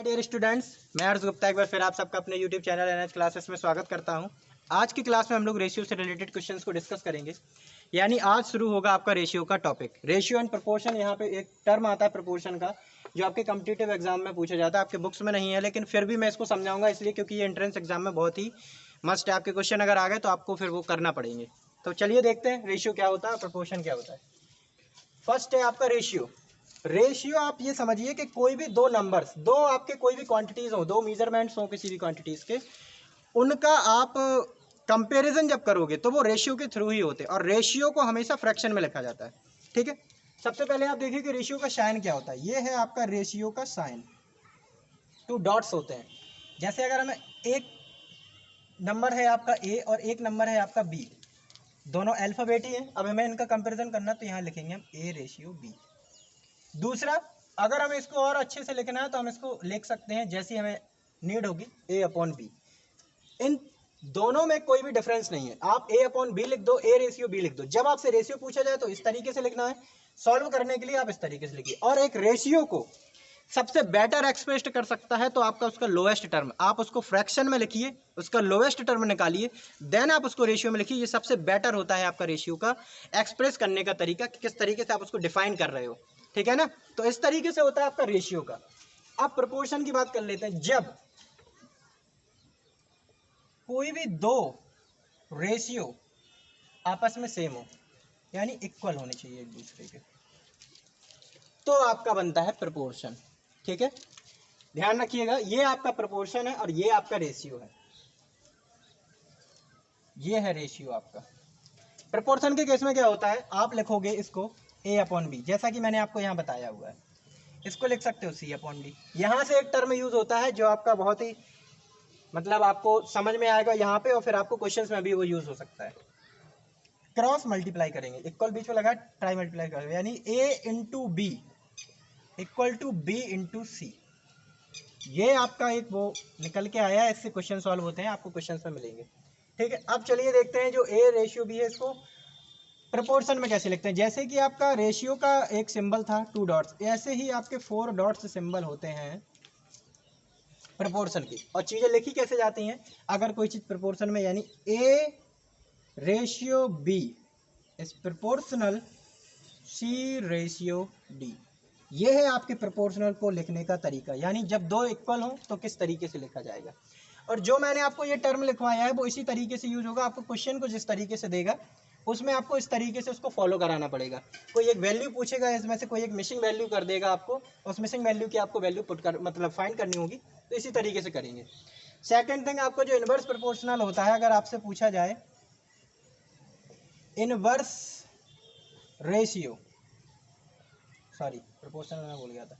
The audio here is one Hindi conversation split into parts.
डियर स्टूडेंट्स, मैं हर्ष गुप्ता एक बार फिर आप सबका अपने यूट्यूब चैनल एनएच क्लासेस में स्वागत करता हूं। आज की क्लास में हम लोग रेशियो से रिलेटेड क्वेश्चंस को डिस्कस करेंगे। यानी आज शुरू होगा आपका रेशियो का टॉपिक। रेशियो एंड प्रोपोर्शन, यहाँ पे एक टर्म आता है प्रोपोर्शन का, जो आपके कॉम्पिटिटिव एग्जाम में पूछा जाता है। आपके बुक्स में नहीं है, लेकिन फिर भी मैं इसको समझाऊंगा, इसलिए क्योंकि ये एंट्रेंस एग्जाम में बहुत ही मस्ट है। आपके क्वेश्चन अगर आ गए तो आपको फिर वो करना पड़ेंगे। तो चलिए देखते हैं रेशियो क्या होता है, प्रोपोर्शन क्या होता है। फर्स्ट है आपका रेशियो। रेशियो आप ये समझिए कि कोई भी दो नंबर्स, दो आपके कोई भी क्वांटिटीज हो, दो मेजरमेंट्स हो किसी भी क्वांटिटीज के, उनका आप कंपैरिजन जब करोगे तो वो रेशियो के थ्रू ही होते हैं, और रेशियो को हमेशा फ्रैक्शन में लिखा जाता है। ठीक है, सबसे पहले आप देखिए कि रेशियो का साइन क्या होता है। ये है आपका रेशियो का साइन, टू डॉट्स होते हैं। जैसे अगर हमें एक नंबर है आपका ए और एक नंबर है आपका बी, दोनों अल्फाबेट ही है। अब हमें इनका कंपैरिजन करना, तो यहाँ लिखेंगे हम ए रेशियो बी। दूसरा, अगर हमें इसको और अच्छे से लिखना है तो हम इसको लिख सकते हैं जैसी हमें नीड होगी, ए अपॉन बी। इन दोनों में कोई भी डिफरेंस नहीं है। आप ए अपॉन बी लिख दो, ए रेशियो बी लिख दो। जब आपसे रेशियो पूछा जाए तो इस तरीके से लिखना है, सॉल्व करने के लिए आप इस तरीके से लिखिए। और एक रेशियो को सबसे बेटर एक्सप्रेस कर सकता है तो आपका उसका लोएस्ट टर्म, आप उसको फ्रैक्शन में लिखिए, उसका लोएस्ट टर्म निकालिए, देन आप उसको रेशियो में लिखिए। ये सबसे बेटर होता है आपका रेशियो का एक्सप्रेस करने का तरीका, कि किस तरीके से आप उसको डिफाइन कर रहे हो। ठीक है ना, तो इस तरीके से होता है आपका रेशियो का। अब प्रोपोर्शन की बात कर लेते हैं। जब कोई भी दो रेशियो आपस में सेम हो, यानी इक्वल होने चाहिए एक दूसरे के, तो आपका बनता है प्रोपोर्शन। ठीक है, ध्यान रखिएगा, ये आपका प्रोपोर्शन है और ये आपका रेशियो है। ये है रेशियो आपका। प्रोपोर्शन के केस में क्या होता है, आप लिखोगे इसको ए अपॉन बी, जैसा कि मैंने आपको यहाँ बताया हुआ है। इसको लिख सकते हो सी अपॉन डी। यहाँ से एक टर्म यूज होता है जो आपका बहुत ही मतलब आपको समझ में आएगा यहाँ पे, और फिर आपको क्वेश्चंस में भी वो यूज हो सकता है। क्रॉस मल्टीप्लाई करेंगे, इक्वल बीच में लगा, ट्राई मल्टीप्लाई करेंगे, यानी A into B equal to B into C. ये आपका एक वो निकल के आया है, इससे क्वेश्चन सॉल्व होते हैं, आपको क्वेश्चन में मिलेंगे। ठीक है, अब चलिए देखते हैं जो ए रेशियो बी है, इसको प्रोपोर्शन में कैसे लिखते हैं। जैसे कि आपका रेशियो का एक सिंबल था टू डॉट्स, ऐसे ही आपके 4 डॉट्स सिंबल होते हैं प्रोपोर्शन की। और चीजें लिखी कैसे जाती हैं, अगर कोई चीज प्रोपोर्शन में, यानी A ratio B is proportional C ratio D. ये है आपके प्रोपोर्शनल को लिखने का तरीका, यानी जब दो इक्वल हो तो किस तरीके से लिखा जाएगा। और जो मैंने आपको ये टर्म लिखवाया है वो इसी तरीके से यूज होगा। आपको क्वेश्चन को जिस तरीके से देगा उसमें आपको इस तरीके से उसको फॉलो कराना पड़ेगा। कोई एक वैल्यू पूछेगा, इसमें से कोई एक मिसिंग वैल्यू कर देगा आपको, उस मिसिंग वैल्यू की आपको वैल्यू पुट कर मतलब फाइंड करनी होगी, तो इसी तरीके से करेंगे। सेकेंड थिंग, आपको जो इनवर्स प्रोपोर्शनल होता है, अगर आपसे पूछा जाए इनवर्स रेशियो, सॉरी प्रोपोर्शनल मैं भूल गया था,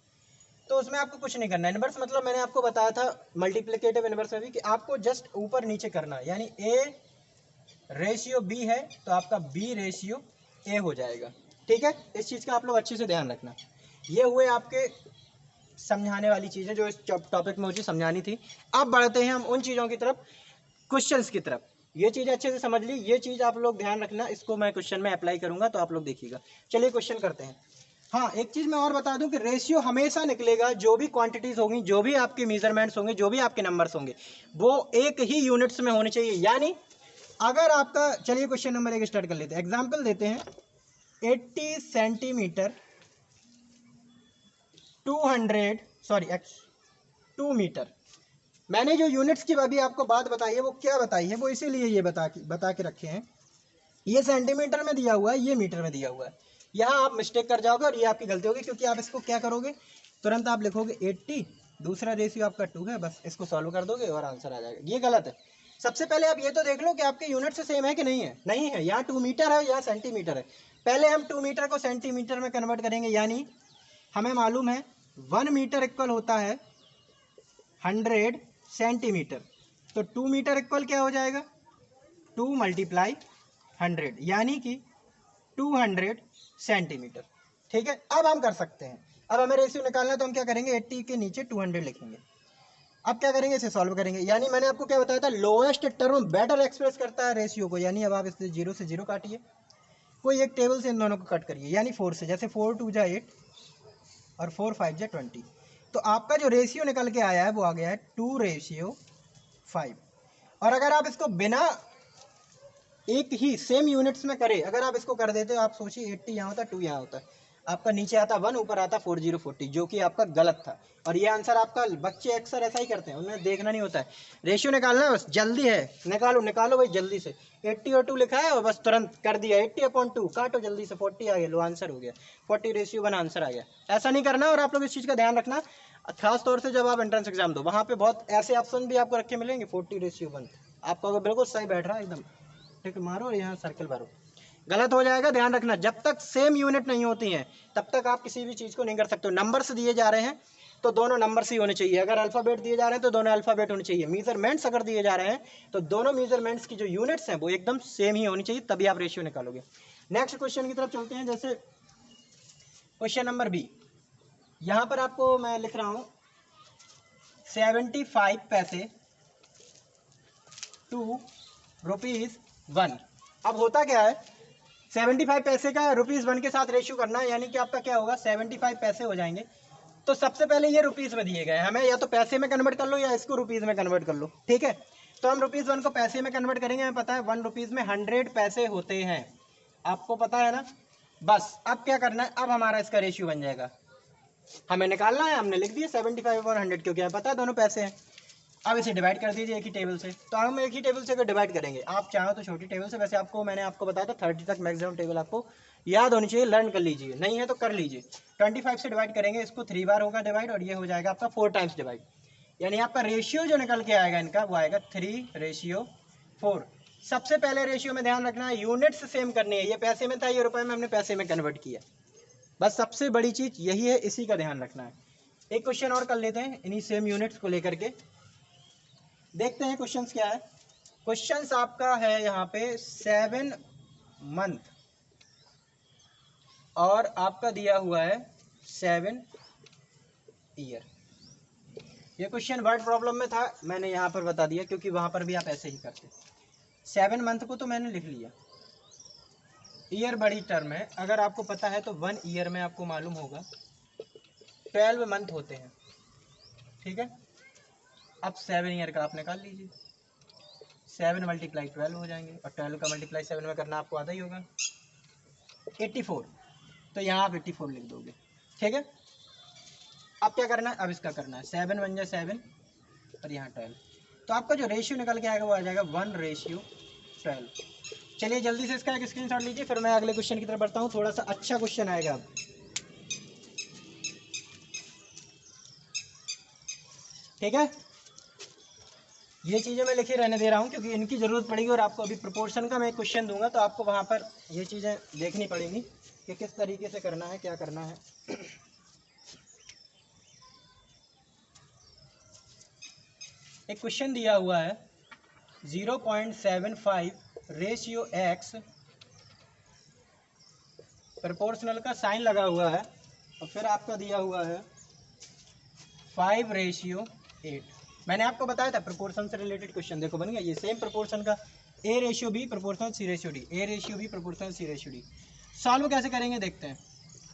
तो उसमें आपको कुछ नहीं करना है। इनवर्स मतलब मैंने आपको बताया था मल्टीप्लिकेटिव इनवर्स में भी, कि आपको जस्ट ऊपर नीचे करना है। यानी ए रेशियो बी है तो आपका बी रेशियो ए हो जाएगा। ठीक है, इस चीज़ का आप लोग अच्छे से ध्यान रखना। ये हुए आपके समझाने वाली चीज़ें जो इस टॉपिक में मुझे समझानी थी। अब बढ़ते हैं हम उन चीज़ों की तरफ, क्वेश्चंस की तरफ। ये चीज़ अच्छे से समझ ली, ये चीज़ आप लोग ध्यान रखना, इसको मैं क्वेश्चन में अप्लाई करूंगा तो आप लोग देखिएगा। चलिए क्वेश्चन करते हैं। हाँ, एक चीज़ मैं और बता दूं कि रेशियो हमेशा निकलेगा, जो भी क्वांटिटीज होंगी, जो भी आपके मेजरमेंट्स होंगे, जो भी आपके नंबर्स होंगे, वो एक ही यूनिट्स में होने चाहिए। यानी अगर आपका, चलिए क्वेश्चन नंबर 1 स्टार्ट कर लेते हैं। एग्जाम्पल देते हैं 80 सेंटीमीटर 2 मीटर। मैंने जो यूनिट्स की अभी आपको बात बताई है वो क्या बताई है, वो इसीलिए ये बता के रखे हैं। ये सेंटीमीटर में दिया हुआ है, ये मीटर में दिया हुआ है। यहाँ आप मिस्टेक कर जाओगे और ये आपकी गलती होगी, क्योंकि आप इसको क्या करोगे, तुरंत आप लिखोगे 80, दूसरा रेशियो आपका 2 है, बस इसको सॉल्व कर दोगे और आंसर आ जाएगा। ये गलत है। सबसे पहले आप ये तो देख लो कि आपके यूनिट से सेम है कि नहीं है। नहीं है, यहाँ 2 मीटर है, यहाँ सेंटीमीटर है। पहले हम 2 मीटर को सेंटीमीटर में कन्वर्ट करेंगे। यानी हमें मालूम है 1 मीटर इक्वल होता है 100 सेंटीमीटर, तो 2 मीटर इक्वल क्या हो जाएगा, 2 मल्टीप्लाई 100, यानी कि 200 सेंटीमीटर। ठीक है, अब हम कर सकते हैं। अब हमें रेशियो निकालना है तो हम क्या करेंगे, 80 के नीचे 200 लिखेंगे। अब क्या करेंगे, इसे सॉल्व करेंगे। यानी मैंने आपको क्या बताया था, लोएस्ट टर्म बेटर एक्सप्रेस करता है रेशियो को। यानी अब आप इससे 0 से 0 काटिए, कोई एक टेबल से इन दोनों को कट करिए। यानी 4 से, जैसे 4 2 जा 8 और 4 5 जा 20। तो आपका जो रेशियो निकल के आया है वो आ गया है 2:5। और अगर आप इसको बिना एक ही सेम यूनिट्स में करे, अगर आप इसको कर देते हो, आप सोचिए 80 यहाँ होता, 2 यहाँ होता, आपका नीचे आता 1, ऊपर आता 4040, जो कि आपका गलत था। और ये आंसर आपका, बच्चे अक्सर ऐसा ही करते हैं, उन्हें देखना नहीं होता है, रेशियो निकालना है बस, जल्दी है, निकालो निकालो भाई जल्दी से। 80 और 2 लिखा है और बस तुरंत कर दिया, 80/2 काटो जल्दी से, 40 आ गया, लो आंसर हो गया, 40:1 आंसर आ गया। ऐसा नहीं करना, और आप लोग इस चीज़ का ध्यान रखना, खास तौर से जब आप एंट्रेंस एग्जाम दो, वहाँ पे बहुत ऐसे ऑप्शन भी आपको रखे मिलेंगे 40:1, आपका बिल्कुल सही बैठ रहा है एकदम, ठीक मारो और यहाँ सर्कल भरो, गलत हो जाएगा, ध्यान रखना। जब तक सेम यूनिट नहीं होती हैं तब तक आप किसी भी चीज़ को नहीं कर सकते हो। नंबर्स दिए जा रहे हैं तो दोनों नंबर्स ही होने चाहिए, अगर अल्फ़ाबेट दिए जा रहे हैं तो दोनों अल्फ़ाबेट होने चाहिए, मेजरमेंट्स अगर दिए जा रहे हैं तो दोनों मेजरमेंट्स की जो यूनिट्स हैं वो एकदम सेम ही होनी चाहिए, तभी आप रेशियो निकालोगे। नेक्स्ट क्वेश्चन की तरफ चलते हैं। जैसे क्वेश्चन नंबर बी, यहाँ पर आपको मैं लिख रहा हूँ 75 पैसे टू ₹1। अब होता क्या है, 75 पैसे का ₹1 के साथ रेशियो करना है, यानी कि आपका क्या होगा, 75 पैसे हो जाएंगे। तो सबसे पहले ये रुपीज़ में दिए गए, हमें या तो पैसे में कन्वर्ट कर लो या इसको रुपीज़ में कन्वर्ट कर लो, ठीक है। तो हम ₹1 को पैसे में कन्वर्ट करेंगे, हमें पता है 1 रुपीज़ में 100 पैसे होते हैं, आपको पता है ना। बस अब क्या करना है, अब हमारा इसका रेशियो बन जाएगा, हमें निकालना है, हमने लिख दिया 75/100, क्योंकि हमें पता है दोनों पैसे हैं। अब इसे डिवाइड कर दीजिए एक ही टेबल से, तो हम एक ही टेबल से डिवाइड करेंगे, आप चाहो तो छोटी टेबल से, वैसे मैंने आपको बताया था 30 तक मैक्सिमम टेबल आपको याद होनी चाहिए, लर्न कर लीजिए, नहीं है तो कर लीजिए। 25 से डिवाइड करेंगे, इसको 3 बार होगा डिवाइड, और ये हो जाएगा आपका 4 टाइम्स डिवाइड, यानी आपका रेशियो जो निकल के आएगा इनका वो आएगा 3:4। सबसे पहले रेशियो में ध्यान रखना है, यूनिट्स सेम करनी है, ये पैसे में था, ये रुपए में, हमने पैसे में कन्वर्ट किया, बस सबसे बड़ी चीज़ यही है, इसी का ध्यान रखना है। एक क्वेश्चन और कर लेते हैं इन्हीं सेम यूनिट्स को लेकर के, देखते हैं क्वेश्चंस क्या है। क्वेश्चंस आपका है यहाँ पे 7 मंथ और आपका दिया हुआ है 7 ईयर। ये क्वेश्चन वर्ड प्रॉब्लम में था, मैंने यहाँ पर बता दिया क्योंकि वहाँ पर भी आप ऐसे ही करते। 7 मंथ को तो मैंने लिख लिया, ईयर बड़ी टर्म है, अगर आपको पता है तो 1 ईयर में आपको मालूम होगा 12 मंथ होते हैं, ठीक है। अब 7 ईयर का आप निकाल लीजिए, 7 × 12 हो जाएंगे, और 12 का मल्टीप्लाई 7 में करना आपको आता ही होगा, 84, तो यहाँ आप 84 लिख दोगे, ठीक है। अब क्या करना है, अब इसका करना है, 7 × 1 = 7 और यहाँ 12, तो आपका जो रेशियो निकल के आएगा वो आ जाएगा 1:12। चलिए जल्दी से इसका एक स्क्रीनशॉट लीजिए, फिर मैं अगले क्वेश्चन की तरफ बढ़ता हूँ, थोड़ा सा अच्छा क्वेश्चन आएगा अब, ठीक है। ये चीज़ें मैं लिखे रहने दे रहा हूँ क्योंकि इनकी ज़रूरत पड़ेगी, और आपको अभी प्रोपोर्शन का मैं क्वेश्चन दूंगा तो आपको वहाँ पर ये चीज़ें देखनी पड़ेंगी कि किस तरीके से करना है, क्या करना है। एक क्वेश्चन दिया हुआ है 0.75 रेशियो x, प्रोपोर्शनल का साइन लगा हुआ है, और फिर आपका दिया हुआ है 5:8। मैंने आपको बताया था प्रोपोर्शन से रिलेटेड क्वेश्चन, देखो बन गया ये सेम प्रोपोर्शन का, A:B proportional C:D, A:B proportional C:D। Solve कैसे करेंगे देखते हैं।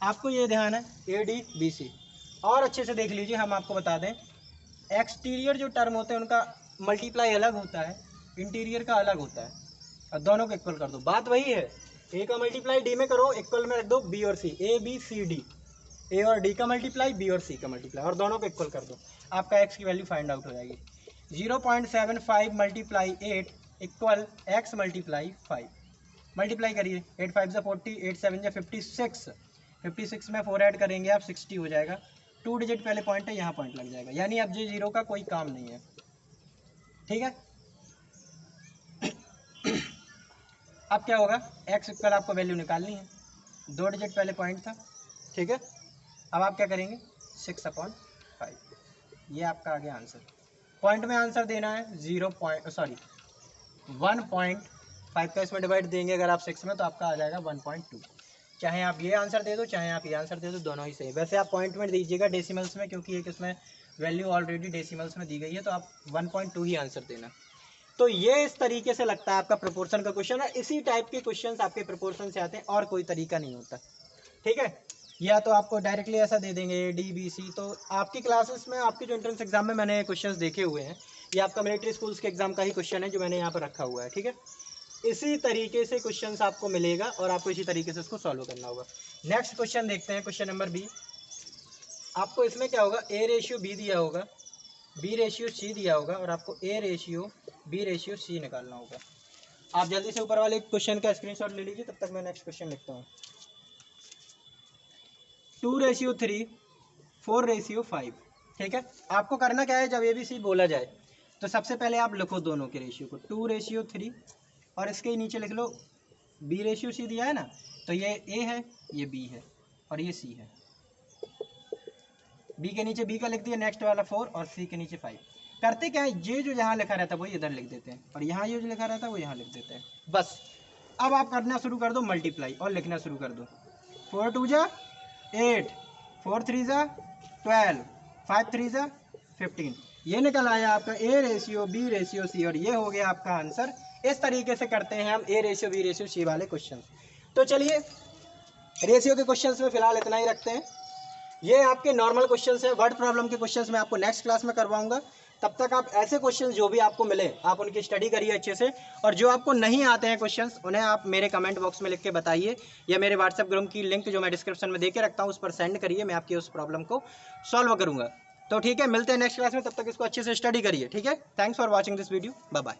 आपको ये ध्यान है AD BC, और अच्छे से देख लीजिए, हम आपको बता दें एक्सटीरियर जो टर्म होते हैं उनका मल्टीप्लाई अलग होता है, इंटीरियर का अलग होता है, और दोनों को इक्वल कर दो, बात वही है, A का मल्टीप्लाई D में करो, इक्वल में रख दो B और C, ABCD, A और D का मल्टीप्लाई, B और C का मल्टीप्लाई, और दोनों को इक्वल कर दो, आपका x की वैल्यू फाइंड आउट हो जाएगी। 0.75 × 8 इक्वल x × 5, मल्टीप्लाई करिए, 8 5 = 40, 8 7 = 56, 56 में 4 ऐड करेंगे आप 60 हो जाएगा, 2 डिजिट पहले पॉइंट है, यहाँ पॉइंट लग जाएगा, यानी अब J0 का कोई काम नहीं है, ठीक है। अब क्या होगा, x इक्वल आपको वैल्यू निकालनी है, 2 डिजिट पहले पॉइंट था, ठीक है। अब आप क्या करेंगे 6/5, ये आपका आ गया आंसर। पॉइंट में आंसर देना है 1.5 का इसमें डिवाइड देंगे अगर आप 6 में, तो आपका आ जाएगा 1.2। चाहे आप ये आंसर दे दो, चाहे आप ये आंसर दे दो, दोनों ही सही। वैसे आप पॉइंट में दीजिएगा डेसिमल्स में, क्योंकि एक इसमें वैल्यू ऑलरेडी डेसिमल्स में दी गई है, तो आप 1.2 ही आंसर देना। तो ये इस तरीके से लगता है आपका प्रोपोर्शन का क्वेश्चन है, इसी टाइप के क्वेश्चन आपके प्रोपोर्शन से आते हैं, और कोई तरीका नहीं होता, ठीक है। या तो आपको डायरेक्टली ऐसा दे देंगे DBC। तो आपकी क्लासेस में, आपके जो एंट्रेंस एग्जाम में मैंने क्वेश्चंस देखे हुए हैं, ये आपका मिलिट्री स्कूल्स के एग्जाम का ही क्वेश्चन है जो मैंने यहाँ पर रखा हुआ है, ठीक है। इसी तरीके से क्वेश्चंस आपको मिलेगा और आपको इसी तरीके से इसको सॉल्व करना होगा। नेक्स्ट क्वेश्चन देखते हैं, क्वेश्चन नंबर बी। आपको इसमें क्या होगा, A/B दिया होगा, B/C दिया होगा और आपको A/B/C निकालना होगा। आप जल्दी से ऊपर वाले क्वेश्चन का स्क्रीनशॉट ले लीजिए, तब तक मैं नेक्स्ट क्वेश्चन लिखता हूँ। 2/3, 4/5, ठीक है। आपको करना क्या है, जब ABC बोला जाए तो सबसे पहले आप लिखो दोनों के रेशियो को, 2/3 और इसके नीचे लिख लो B/C दिया है ना, तो ये A है, ये B है और ये C है। B के नीचे B का लिख दिया, नेक्स्ट वाला 4 और C के नीचे 5। करते क्या है, ये जो यहाँ लिखा रहता है वही इधर लिख देते हैं और यहाँ ये जो लिखा रहता है वो यहाँ लिख देते हैं, बस। अब आप करना शुरू कर दो मल्टीप्लाई और लिखना शुरू कर दो। 4 2 जा 8, 4 3 जा 12, 5 3 जा 15। ये निकल आया आपका A/B/C और ये हो गया आपका आंसर। इस तरीके से करते हैं हम A/B/C वाले क्वेश्चन। तो चलिए रेशियो के क्वेश्चंस में फिलहाल इतना ही रखते हैं। ये आपके नॉर्मल क्वेश्चंस हैं, वर्ड प्रॉब्लम के क्वेश्चंस मैं आपको नेक्स्ट क्लास में करवाऊंगा। तब तक आप ऐसे क्वेश्चंस जो भी आपको मिले आप उनकी स्टडी करिए अच्छे से, और जो आपको नहीं आते हैं क्वेश्चंस उन्हें आप मेरे कमेंट बॉक्स में लिख के बताइए या मेरे व्हाट्सएप ग्रुप की लिंक जो मैं डिस्क्रिप्शन में दे के रखता हूँ उस पर सेंड करिए, मैं आपकी उस प्रॉब्लम को सॉल्व करूँगा। तो ठीक है, मिलते हैं नेक्स्ट क्लास में, तब तक इसको अच्छे से स्टडी करिए, ठीक है। Thanks for watching this video, bye bye.